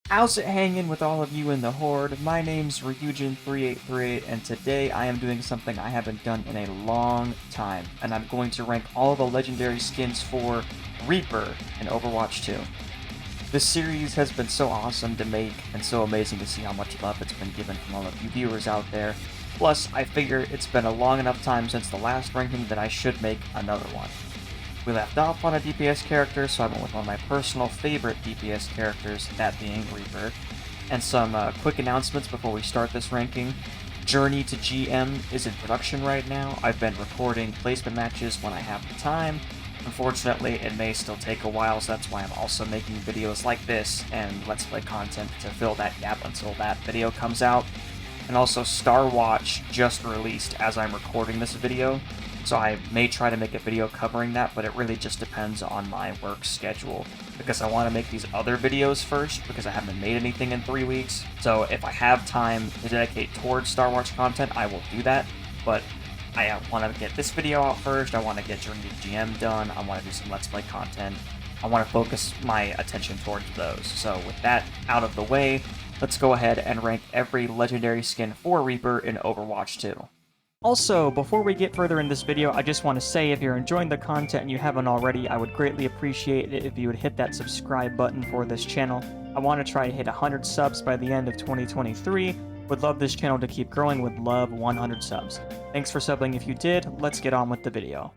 How's it hanging with all of you in the Horde? My name's Ryujin3838, and today I am doing something I haven't done in a long time, and I'm going to rank all the legendary skins for Reaper in Overwatch 2. This series has been so awesome to make, and so amazing to see how much love it's been given from all of you viewers out there. Plus, I figure it's been a long enough time since the last ranking that I should make another one. We left off on a DPS character, so I went with one of my personal favorite DPS characters, that being Reaper. And some quick announcements before we start this ranking. Journey to GM is in production right now. I've been recording placement matches when I have the time. Unfortunately, it may still take a while, so that's why I'm also making videos like this and Let's Play content to fill that gap until that video comes out. And also, Star Watch just released as I'm recording this video. So I may try to make a video covering that, but it really just depends on my work schedule. Because I want to make these other videos first, because I haven't made anything in 3 weeks. So if I have time to dedicate towards Star Wars content, I will do that. But I want to get this video out first, I want to get Journey to GM done, I want to do some Let's Play content. I want to focus my attention towards those. So with that out of the way, let's go ahead and rank every legendary skin for Reaper in Overwatch 2. Also, before we get further in this video, I just want to say if you're enjoying the content and you haven't already, I would greatly appreciate it if you would hit that subscribe button for this channel. I want to try to hit 100 subs by the end of 2023. Would love this channel to keep growing, would love 100 subs. Thanks for subbing if you did, let's get on with the video.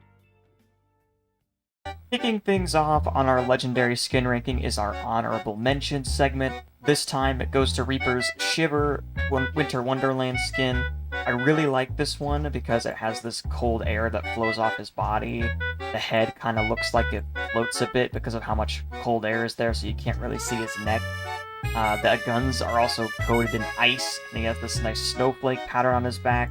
Kicking things off on our legendary skin ranking is our honorable mention segment. This time it goes to Reaper's Shiver Winter Wonderland skin. I really like this one because it has this cold air that flows off his body. The head kind of looks like it floats a bit because of how much cold air is there, so you can't really see his neck. The guns are also coated in ice, and he has this nice snowflake pattern on his back.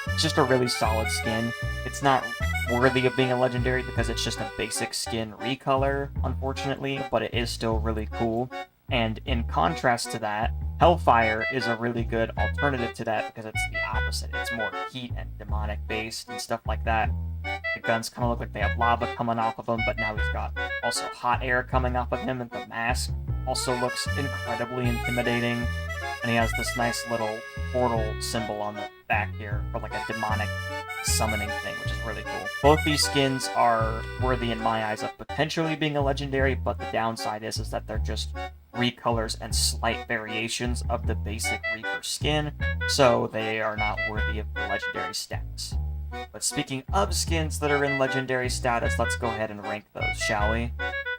It's just a really solid skin. It's not worthy of being a legendary because it's just a basic skin recolor, unfortunately, but it is still really cool. And in contrast to that, Hellfire is a really good alternative to that because it's the opposite. It's more heat and demonic based and stuff like that. The guns kind of look like they have lava coming off of them, but now he's got also hot air coming off of him, and the mask also looks incredibly intimidating. And he has this nice little portal symbol on the back here for like a demonic summoning thing, which is really cool. Both these skins are worthy in my eyes of potentially being a legendary, but the downside is that they're just recolors and slight variations of the basic Reaper skin, so they are not worthy of the legendary status. But speaking of skins that are in legendary status, let's go ahead and rank those, shall we?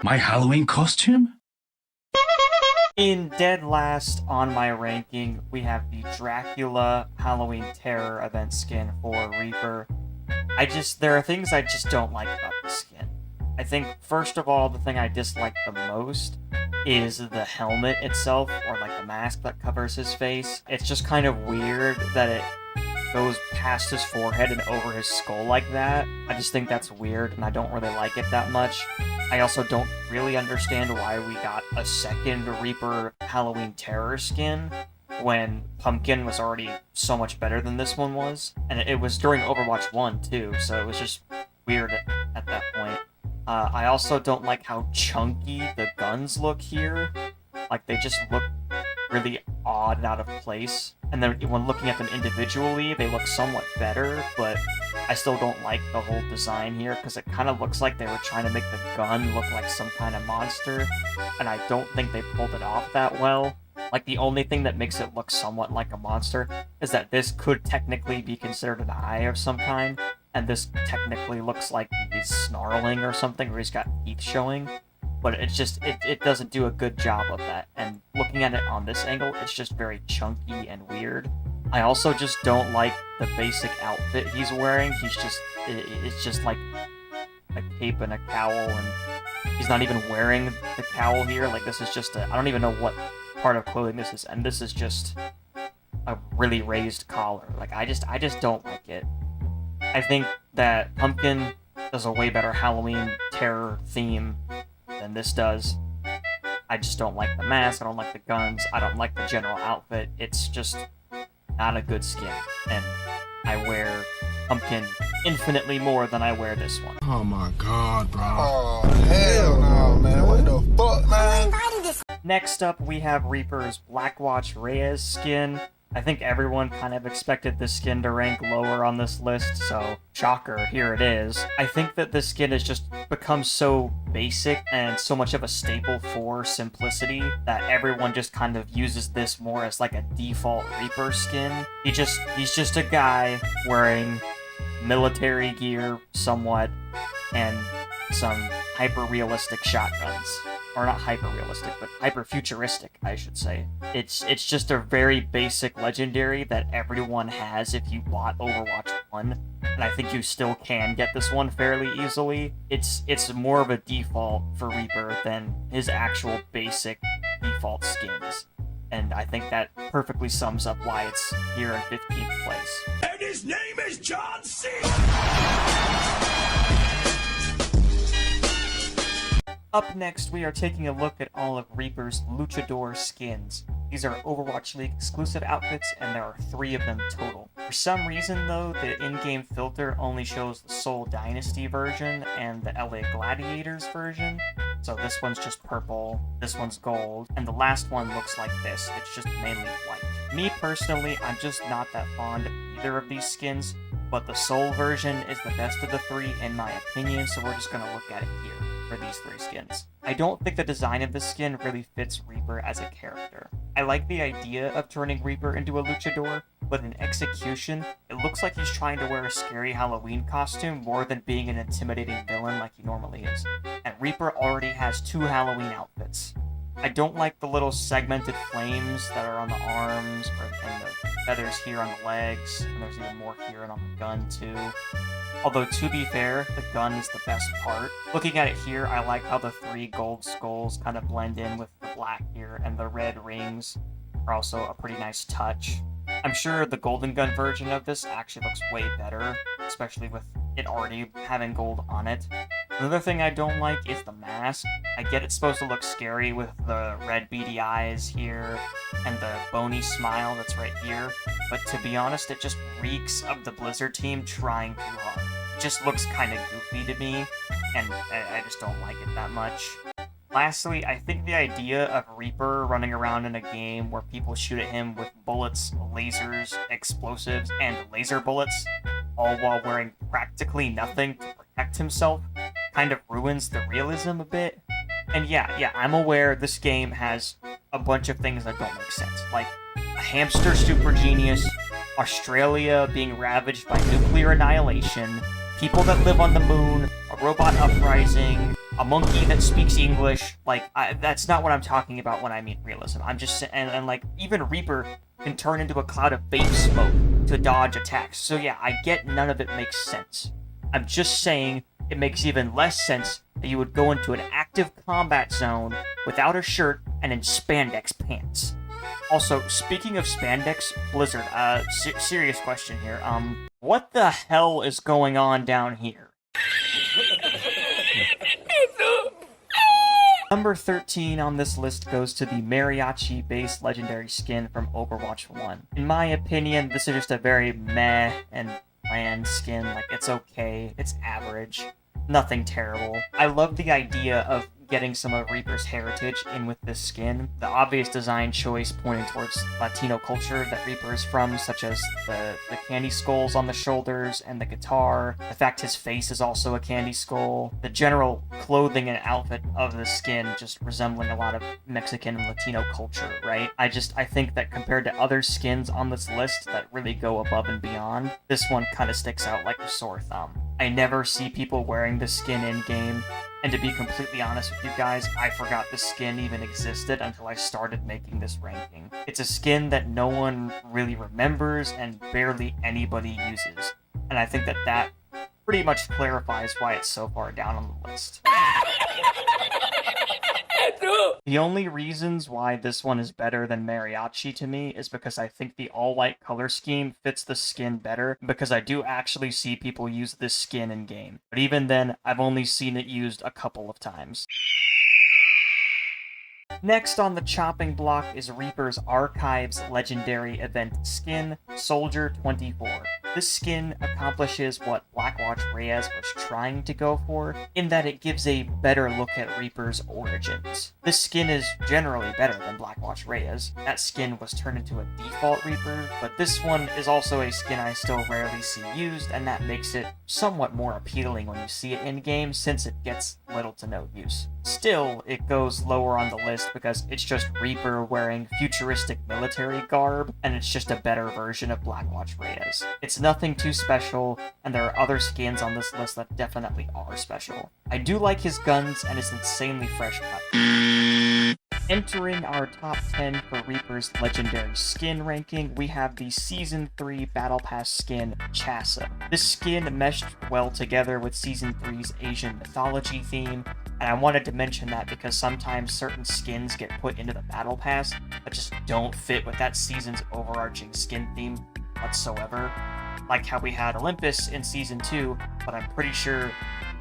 My Halloween costume? In dead last on my ranking, we have the Dracula Halloween Terror event skin for Reaper. There are things I just don't like about the skin. I think, first of all, the thing I dislike the most is the helmet itself, or like the mask that covers his face. It's just kind of weird that it goes past his forehead and over his skull like that. I just think that's weird, and I don't really like it that much. I also don't really understand why we got a second Reaper Halloween Terror skin when Pumpkin was already so much better than this one was. And it was during Overwatch 1 too, so it was just weird at that point. I also don't like how chunky the guns look here. Like, they just look really odd and out of place. And then when looking at them individually, they look somewhat better, but I still don't like the whole design here, because it kind of looks like they were trying to make the gun look like some kind of monster, and I don't think they pulled it off that well. Like, the only thing that makes it look somewhat like a monster is that this could technically be considered an eye of some kind, and this technically looks like he's snarling or something, or he's got teeth showing. But it's just, it doesn't do a good job of that, and looking at it on this angle, it's just very chunky and weird. I also just don't like the basic outfit he's wearing. It's just like a cape and a cowl, and he's not even wearing the cowl here. Like, this is just I don't even know what part of clothing this is, and this is just a really raised collar. Like, I just don't like it. I think that Pumpkin does a way better Halloween Terror theme than this does. I just don't like the mask, I don't like the guns, I don't like the general outfit. It's just not a good skin, and I wear Pumpkin infinitely more than I wear this one. Oh my god, bro. Oh, hell no, man. What the fuck, man? Next up, we have Reaper's Blackwatch Reyes skin. I think everyone kind of expected this skin to rank lower on this list, so shocker, here it is. I think that this skin has just become so basic and so much of a staple for simplicity that everyone just kind of uses this more as like a default Reaper skin. He's just a guy wearing military gear somewhat and some hyper-realistic shotguns. Or not hyper-realistic, but hyper-futuristic, I should say. It's just a very basic legendary that everyone has if you bought Overwatch 1, and I think you still can get this one fairly easily. It's more of a default for Reaper than his actual basic default skins. And I think that perfectly sums up why it's here in 15th place. And his name is John C. Up next, we are taking a look at all of Reaper's Luchador skins. These are Overwatch League exclusive outfits, and there are 3 of them total. For some reason, though, the in-game filter only shows the Seoul Dynasty version and the LA Gladiators version. So this one's just purple, this one's gold, and the last one looks like this. It's just mainly white. Me personally, I'm just not that fond of either of these skins, but the Seoul version is the best of the 3 in my opinion, so we're just gonna look at it here for these 3 skins. I don't think the design of this skin really fits Reaper as a character. I like the idea of turning Reaper into a luchador, but in execution, it looks like he's trying to wear a scary Halloween costume more than being an intimidating villain like he normally is. And Reaper already has 2 Halloween outfits. I don't like the little segmented flames that are on the arms, and the feathers here on the legs, and there's even more here and on the gun too. Although, to be fair, the gun is the best part. Looking at it here, I like how the 3 gold skulls kind of blend in with the black here, and the red rings are also a pretty nice touch. I'm sure the golden gun version of this actually looks way better, especially with it already having gold on it. Another thing I don't like is the mask. I get it's supposed to look scary with the red beady eyes here and the bony smile that's right here, but to be honest, it just reeks of the Blizzard team trying too hard. It just looks kind of goofy to me, and I just don't like it that much. Lastly, I think the idea of Reaper running around in a game where people shoot at him with bullets, lasers, explosives, and laser bullets, all while wearing practically nothing to protect himself, kind of ruins the realism a bit. And yeah, I'm aware this game has a bunch of things that don't make sense, like a hamster super genius, Australia being ravaged by nuclear annihilation, people that live on the moon, a robot uprising, a monkey that speaks English. That's not what I'm talking about when I mean realism. I'm just and like even Reaper can turn into a cloud of vape smoke to dodge attacks. So yeah, I get none of it makes sense. I'm just saying it makes even less sense that you would go into an active combat zone without a shirt and in spandex pants. Also, speaking of spandex, Blizzard, serious question here. What the hell is going on down here? Number 13 on this list goes to the mariachi-based legendary skin from Overwatch 1. In my opinion, this is just a very meh and bland skin. Like, it's okay, it's average, nothing terrible. I love the idea of getting some of Reaper's heritage in with this skin. The obvious design choice pointing towards Latino culture that Reaper is from, such as the candy skulls on the shoulders and the guitar. The fact his face is also a candy skull. The general clothing and outfit of the skin just resembling a lot of Mexican and Latino culture, right? I think that compared to other skins on this list that really go above and beyond, this one kind of sticks out like a sore thumb. I never see people wearing this skin in-game, and to be completely honest with you guys, I forgot this skin even existed until I started making this ranking. It's a skin that no one really remembers and barely anybody uses, and I think that pretty much clarifies why it's so far down on the list. The only reasons why this one is better than Mariachi to me is because I think the all-white color scheme fits the skin better, because I do actually see people use this skin in-game. But even then, I've only seen it used a couple of times. Next on the chopping block is Reaper's Archives legendary event skin, Soldier 24. This skin accomplishes what Blackwatch Reyes was trying to go for, in that it gives a better look at Reaper's origins. This skin is generally better than Blackwatch Reyes. That skin was turned into a default Reaper, but this one is also a skin I still rarely see used, and that makes it somewhat more appealing when you see it in-game, since it gets little to no use. Still, it goes lower on the list because it's just Reaper wearing futuristic military garb, and it's just a better version of Blackwatch Reyes. It's nothing too special, and there are other skins on this list that definitely are special. I do like his guns and his insanely fresh cut. Entering our top 10 for Reaper's legendary skin ranking, we have the Season 3 Battle Pass skin, Chassa. This skin meshed well together with Season 3's Asian mythology theme, and I wanted to mention that because sometimes certain skins get put into the Battle Pass that just don't fit with that season's overarching skin theme whatsoever. Like how we had Olympus in Season 2, but I'm pretty sure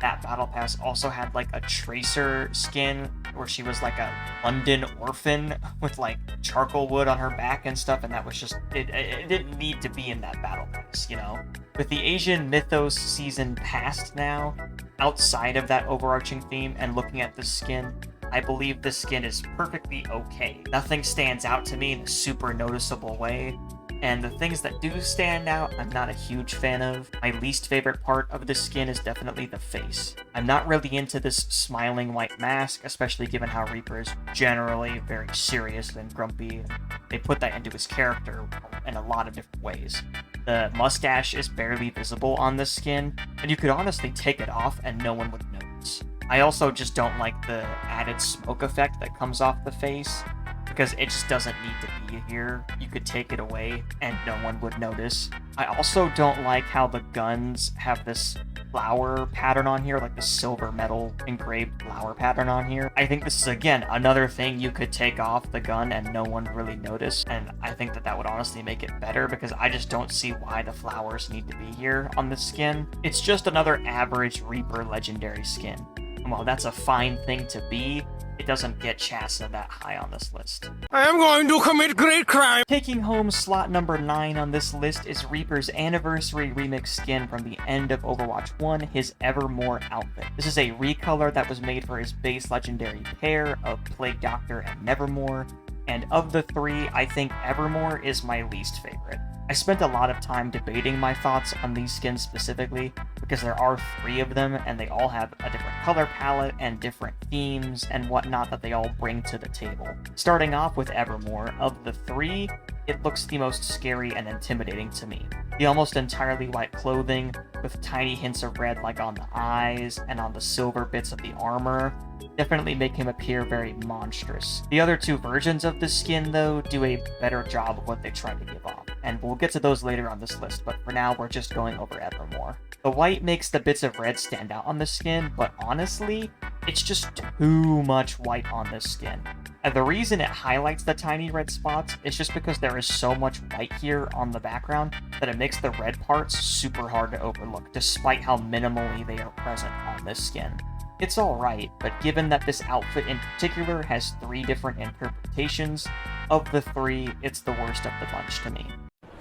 that Battle Pass also had like a Tracer skin where she was like a London orphan with like charcoal wood on her back and stuff, and that was just, it didn't need to be in that Battle Pass, you know? With the Asian Mythos season past now, outside of that overarching theme and looking at this skin, I believe this skin is perfectly okay. Nothing stands out to me in a super noticeable way, and the things that do stand out, I'm not a huge fan of. My least favorite part of this skin is definitely the face. I'm not really into this smiling white mask, especially given how Reaper is generally very serious and grumpy. They put that into his character in a lot of different ways. The mustache is barely visible on this skin, and you could honestly take it off and no one would notice. I also just don't like the added smoke effect that comes off the face, because it just doesn't need to be here. You could take it away and no one would notice. I also don't like how the guns have this flower pattern on here, like the silver metal engraved flower pattern on here. I think this is, again, another thing you could take off the gun and no one really notice, and I think that that would honestly make it better, because I just don't see why the flowers need to be here on this skin. It's just another average Reaper legendary skin. And while that's a fine thing to be, it doesn't get Chassa that high on this list. I am going to commit great crime. Taking home slot number 9 on this list is Reaper's Anniversary Remix skin from the end of Overwatch 1, his Evermore outfit. This is a recolor that was made for his base legendary pair of Plague Doctor and Nevermore, and of the three, I think Evermore is my least favorite. I spent a lot of time debating my thoughts on these skins specifically, because there are 3 of them, and they all have a different color palette and different themes and whatnot that they all bring to the table. Starting off with Evermore, of the 3, it looks the most scary and intimidating to me. The almost entirely white clothing, with tiny hints of red like on the eyes and on the silver bits of the armor, definitely make him appear very monstrous. The other 2 versions of the skin, though, do a better job of what they try to give off, and we'll get to those later on this list, but for now we're just going over Evermore. The white makes the bits of red stand out on the skin, but honestly, it's just too much white on this skin. And the reason it highlights the tiny red spots is just because there is so much white here on the background that it makes the red parts super hard to overlook, despite how minimally they are present on this skin. It's alright, but given that this outfit in particular has 3 different interpretations, of the 3, it's the worst of the bunch to me.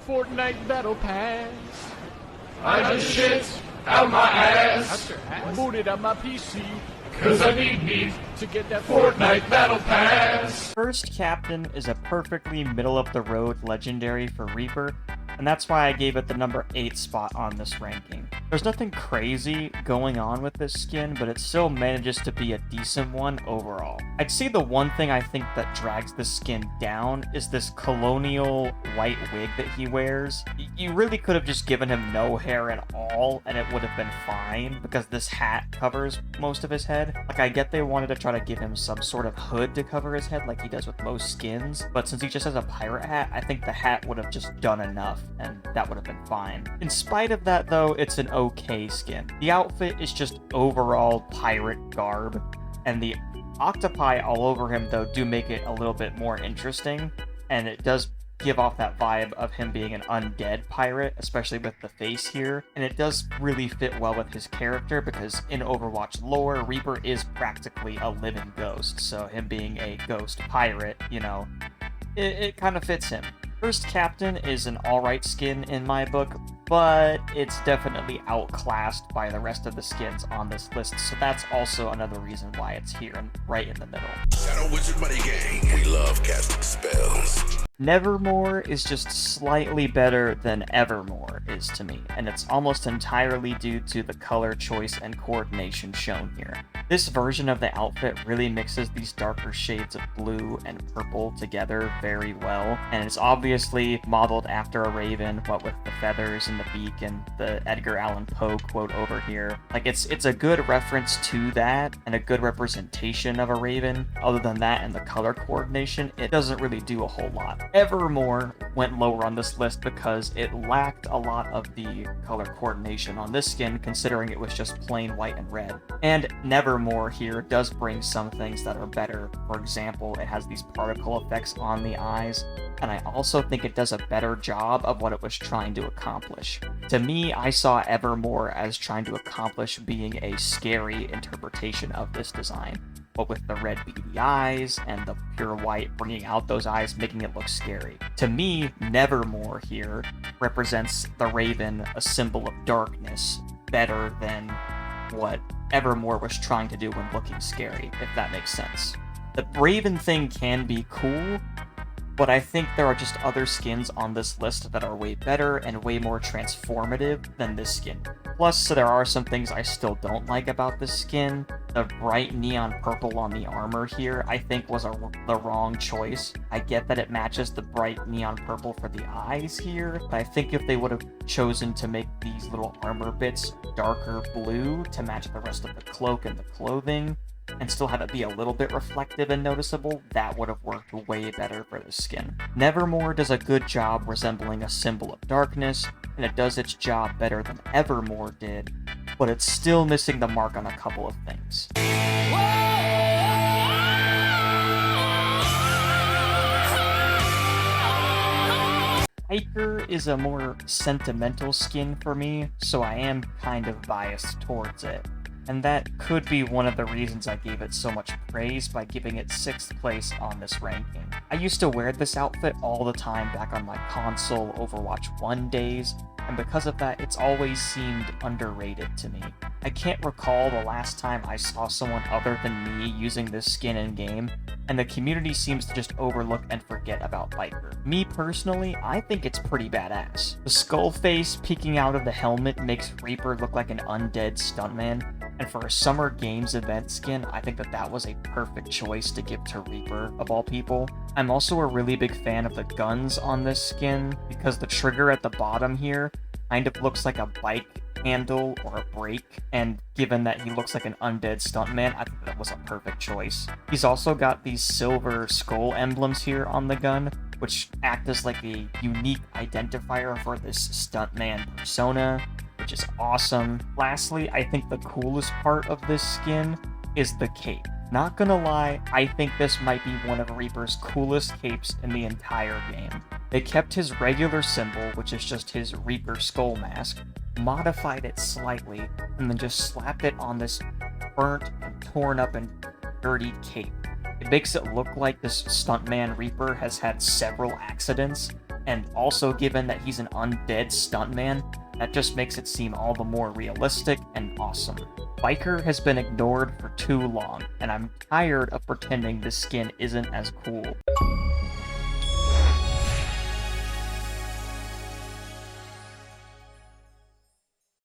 Fortnite Battle Pass. I just shit out my ass. Booted up my PC Cause I need to get that Fortnite Battle Pass. First Captain is a perfectly middle-of-the-road legendary for Reaper, and that's why I gave it the number 8 spot on this ranking. There's nothing crazy going on with this skin, but it still manages to be a decent one overall. I'd say the one thing I think that drags this skin down is this colonial white wig that he wears. You really could have just given him no hair at all, and it would have been fine, because this hat covers most of his head. Like, I get they wanted to try to give him some sort of hood to cover his head like he does with most skins, but since he just has a pirate hat, I think the hat would have just done enough, and that would have been fine. In spite of that, though, it's an okay skin. The outfit is just overall pirate garb, and the octopi all over him, though, do make it a little bit more interesting, and it does give off that vibe of him being an undead pirate, especially with the face here, and it does really fit well with his character because in Overwatch lore, Reaper is practically a living ghost, so him being a ghost pirate, you know, it kind of fits him. First Captain is an alright skin in my book, but it's definitely outclassed by the rest of the skins on this list, so that's also another reason why it's here and right in the middle. Shadow Wizard Money Gang. We love casting spells. Nevermore is just slightly better than Evermore is to me, and it's almost entirely due to the color choice and coordination shown here. This version of the outfit really mixes these darker shades of blue and purple together very well, and it's obviously modeled after a raven, what with the feathers and the beak and the Edgar Allan Poe quote over here. Like, it's a good reference to that, and a good representation of a raven. Other than that and the color coordination, it doesn't really do a whole lot. Evermore went lower on this list because it lacked a lot of the color coordination on this skin, considering it was just plain white and red. And Nevermore here does bring some things that are better. For example, it has these particle effects on the eyes, and I also think it does a better job of what it was trying to accomplish. To me, I saw Evermore as trying to accomplish being a scary interpretation of this design, but with the red beady eyes and the pure white bringing out those eyes, making it look scary. To me, Nevermore here represents the raven, a symbol of darkness, better than what Evermore was trying to do when looking scary, if that makes sense. The raven thing can be cool, but I think there are just other skins on this list that are way better and way more transformative than this skin. Plus, there are some things I still don't like about this skin. The bright neon purple on the armor here, I think, was the wrong choice. I get that it matches the bright neon purple for the eyes here, but I think if they would have chosen to make these little armor bits darker blue to match the rest of the cloak and the clothing, and still have it be a little bit reflective and noticeable, that would have worked way better for this skin. Nevermore does a good job resembling a symbol of darkness, and it does its job better than Evermore did, but it's still missing the mark on a couple of things. Hiker is a more sentimental skin for me, so I am kind of biased towards it. And that could be one of the reasons I gave it so much praise by giving it 6th place on this ranking. I used to wear this outfit all the time back on my console Overwatch 1 days, and because of that, it's always seemed underrated to me. I can't recall the last time I saw someone other than me using this skin in-game, and the community seems to just overlook and forget about Biker. Me personally, I think it's pretty badass. The skull face peeking out of the helmet makes Reaper look like an undead stuntman, and for a Summer Games event skin, I think that was a perfect choice to give to Reaper, of all people. I'm also a really big fan of the guns on this skin, because the trigger at the bottom here kind of looks like a bike handle or a brake, and given that he looks like an undead stuntman, I think that was a perfect choice. He's also got these silver skull emblems here on the gun, which act as like a unique identifier for this stuntman persona, which is awesome. Lastly, I think the coolest part of this skin is the cape. Not gonna lie, I think this might be one of Reaper's coolest capes in the entire game. They kept his regular symbol, which is just his Reaper skull mask, modified it slightly, and then just slapped it on this burnt and torn up and dirty cape. It makes it look like this stuntman Reaper has had several accidents, and also given that he's an undead stuntman, that just makes it seem all the more realistic and awesome. Biker has been ignored for too long, and I'm tired of pretending this skin isn't as cool.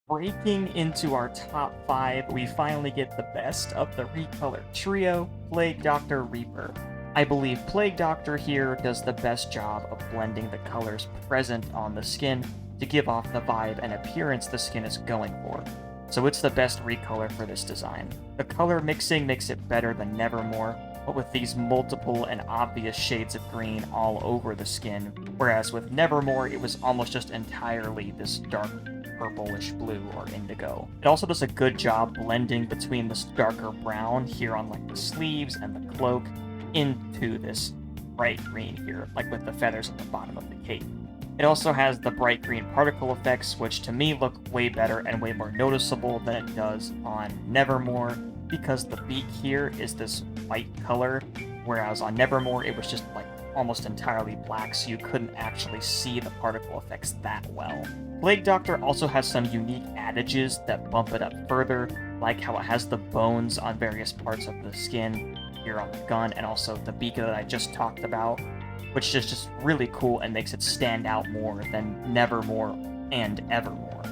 Breaking into our top 5, we finally get the best of the recolored trio, Plague Doctor Reaper. I believe Plague Doctor here does the best job of blending the colors present on the skin to give off the vibe and appearance the skin is going for. So it's the best recolor for this design. The color mixing makes it better than Nevermore, but with these multiple and obvious shades of green all over the skin, whereas with Nevermore it was almost just entirely this dark purplish blue or indigo. It also does a good job blending between this darker brown here on like the sleeves and the cloak into this bright green here, like with the feathers at the bottom of the cape. It also has the bright green particle effects, which to me look way better and way more noticeable than it does on Nevermore, because the beak here is this white color, whereas on Nevermore it was just like almost entirely black, so you couldn't actually see the particle effects that well. Plague Doctor also has some unique adages that bump it up further, like how it has the bones on various parts of the skin here on the gun, and also the beak that I just talked about, which is just really cool and makes it stand out more than Nevermore and Evermore.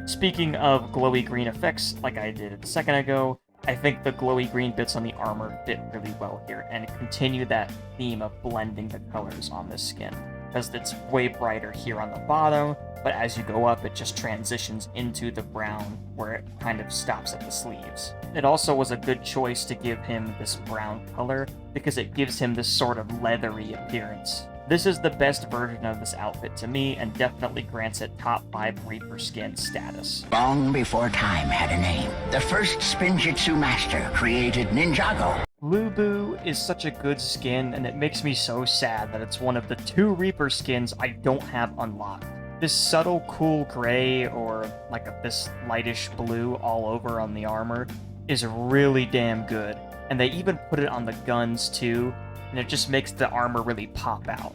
Speaking of glowy green effects, like I did a second ago, I think the glowy green bits on the armor fit really well here and continue that theme of blending the colors on this skin, because it's way brighter here on the bottom, but as you go up it just transitions into the brown where it kind of stops at the sleeves. It also was a good choice to give him this brown color because it gives him this sort of leathery appearance. This is the best version of this outfit to me, and definitely grants it top 5 Reaper skin status. Long before time had a name, the first Spinjitzu master created Ninjago. Lubu is such a good skin, and it makes me so sad that it's one of the 2 Reaper skins I don't have unlocked. This subtle cool gray, or like this lightish blue all over on the armor, is really damn good. And they even put it on the guns too, and it just makes the armor really pop out.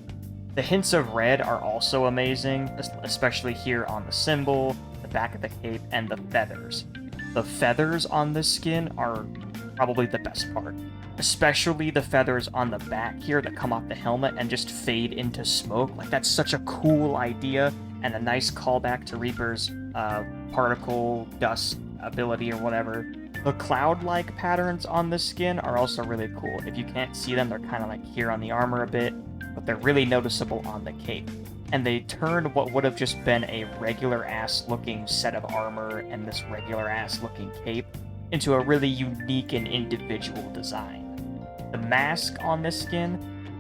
The hints of red are also amazing, especially here on the symbol, the back of the cape, and the feathers. The feathers on this skin are probably the best part. Especially the feathers on the back here that come off the helmet and just fade into smoke. Like, that's such a cool idea, and a nice callback to Reaper's particle dust ability or whatever. The cloud-like patterns on this skin are also really cool. If you can't see them, they're kind of like here on the armor a bit, but they're really noticeable on the cape. And they turn what would have just been a regular-ass looking set of armor and this regular-ass looking cape into a really unique and individual design. The mask on this skin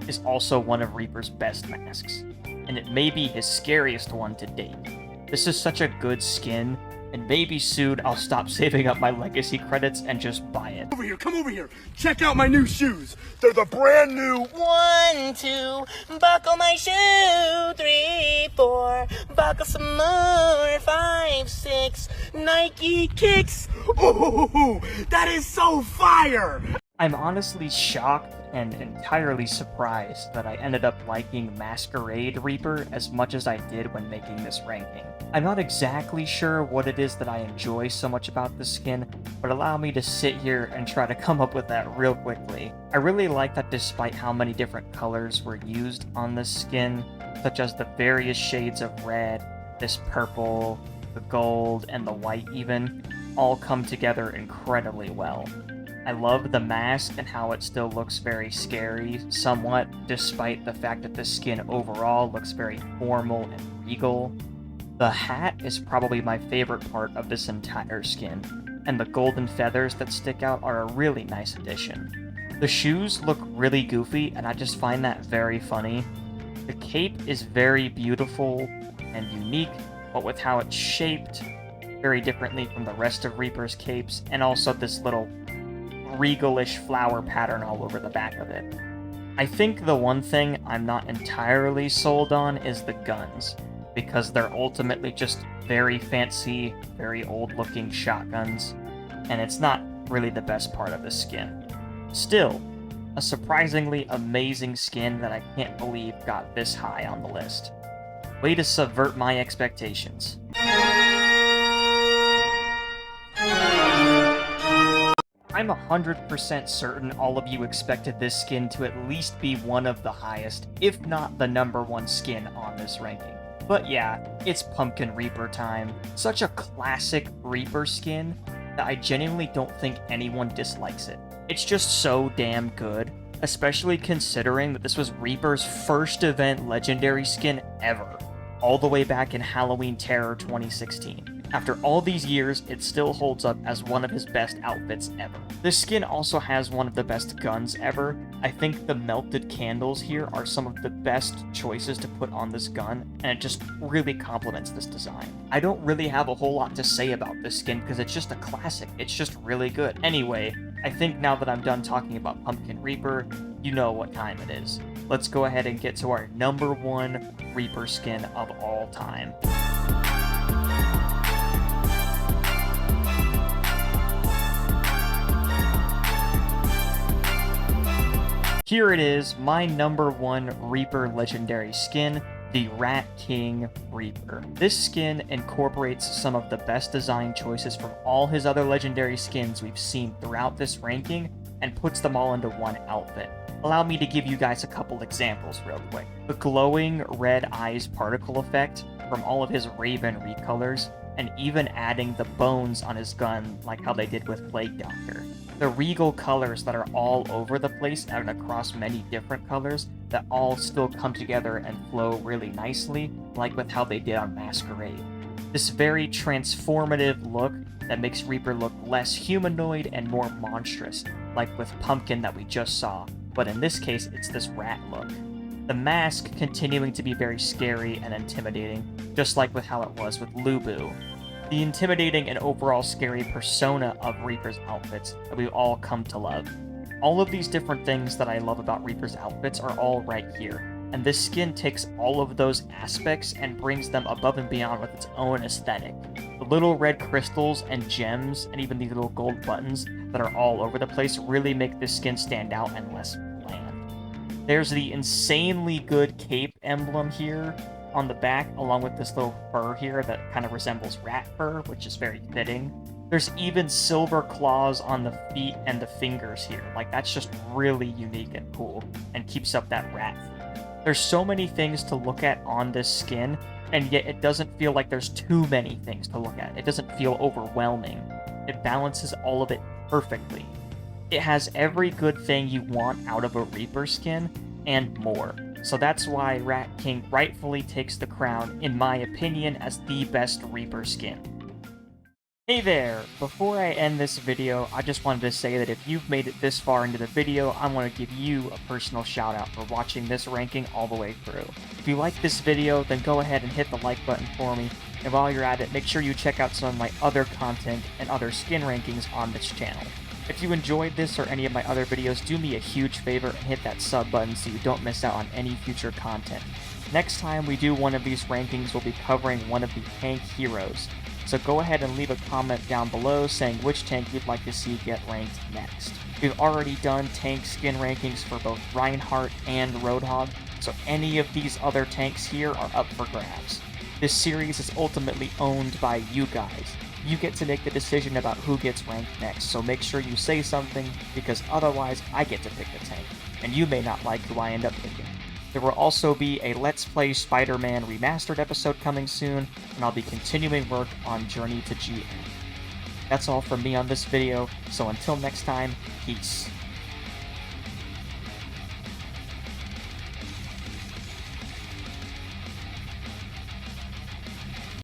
is also one of Reaper's best masks, and it may be his scariest one to date. This is such a good skin, and maybe soon I'll stop saving up my legacy credits and just buy it. Over here, come over here. Check out my new shoes. They're the brand new 1, 2, buckle my shoe. 3, 4, buckle some more. 5, 6, Nike kicks. Ooh, that is so fire. I'm honestly shocked and entirely surprised that I ended up liking Masquerade Reaper as much as I did when making this ranking. I'm not exactly sure what it is that I enjoy so much about this skin, but allow me to sit here and try to come up with that real quickly. I really like that despite how many different colors were used on this skin, such as the various shades of red, this purple, the gold, and the white even, all come together incredibly well. I love the mask and how it still looks very scary, somewhat, despite the fact that the skin overall looks very formal and regal. The hat is probably my favorite part of this entire skin, and the golden feathers that stick out are a really nice addition. The shoes look really goofy, and I just find that very funny. The cape is very beautiful and unique, but with how it's shaped very differently from the rest of Reaper's capes, and also this little regalish flower pattern all over the back of it. I think the one thing I'm not entirely sold on is the guns, because they're ultimately just very fancy, very old-looking shotguns, and it's not really the best part of the skin. Still, a surprisingly amazing skin that I can't believe got this high on the list. Way to subvert my expectations. I'm 100% certain all of you expected this skin to at least be one of the highest, if not the #1 skin on this ranking. But yeah, it's Pumpkin Reaper time. Such a classic Reaper skin that I genuinely don't think anyone dislikes it. It's just so damn good, especially considering that this was Reaper's first event legendary skin ever, all the way back in Halloween Terror 2016. After all these years, it still holds up as one of his best outfits ever. This skin also has one of the best guns ever. I think the melted candles here are some of the best choices to put on this gun, and it just really complements this design. I don't really have a whole lot to say about this skin because it's just a classic. It's just really good. Anyway, I think now that I'm done talking about Pumpkin Reaper, you know what time it is. let's go ahead and get to our number 1 Reaper skin of all time. Here it is, my number 1 Reaper legendary skin, the Rat King Reaper. This skin incorporates some of the best design choices from all his other legendary skins we've seen throughout this ranking and puts them all into one outfit. Allow me to give you guys a couple examples real quick. The glowing red eyes particle effect from all of his Raven recolors, and even adding the bones on his gun like how they did with Plague Doctor. The regal colors that are all over the place and across many different colors that all still come together and flow really nicely, like with how they did on Masquerade. This very transformative look that makes Reaper look less humanoid and more monstrous, like with Pumpkin that we just saw, but in this case it's this rat look. The mask continuing to be very scary and intimidating, just like with how it was with Lubu. The intimidating and overall scary persona of Reaper's outfits that we've all come to love. All of these different things that I love about Reaper's outfits are all right here, and this skin takes all of those aspects and brings them above and beyond with its own aesthetic. The little red crystals and gems, and even these little gold buttons that are all over the place really make this skin stand out and less bland. There's the insanely good cape emblem here on the back, along with this little fur here that kind of resembles rat fur, which is very fitting. There's even silver claws on the feet and the fingers here. Like, that's just really unique and cool, and keeps up that rat feel. There's so many things to look at on this skin, and yet it doesn't feel like there's too many things to look at. It doesn't feel overwhelming. It balances all of it perfectly. It has every good thing you want out of a Reaper skin, and more. So that's why Rat King rightfully takes the crown, in my opinion, as the best Reaper skin. Hey there! Before I end this video, I just wanted to say that if you've made it this far into the video, I want to give you a personal shout out for watching this ranking all the way through. If you like this video, then go ahead and hit the like button for me, and while you're at it, make sure you check out some of my other content and other skin rankings on this channel. If you enjoyed this or any of my other videos, do me a huge favor and hit that sub button so you don't miss out on any future content. Next time we do one of these rankings, we'll be covering one of the tank heroes. So go ahead and leave a comment down below saying which tank you'd like to see get ranked next. We've already done tank skin rankings for both Reinhardt and Roadhog, so any of these other tanks here are up for grabs. This series is ultimately owned by you guys. You get to make the decision about who gets ranked next, so make sure you say something, because otherwise I get to pick the tank, and you may not like who I end up picking. There will also be a Let's Play Spider-Man Remastered episode coming soon, and I'll be continuing work on Journey to GM. That's all from me on this video, so until next time, peace.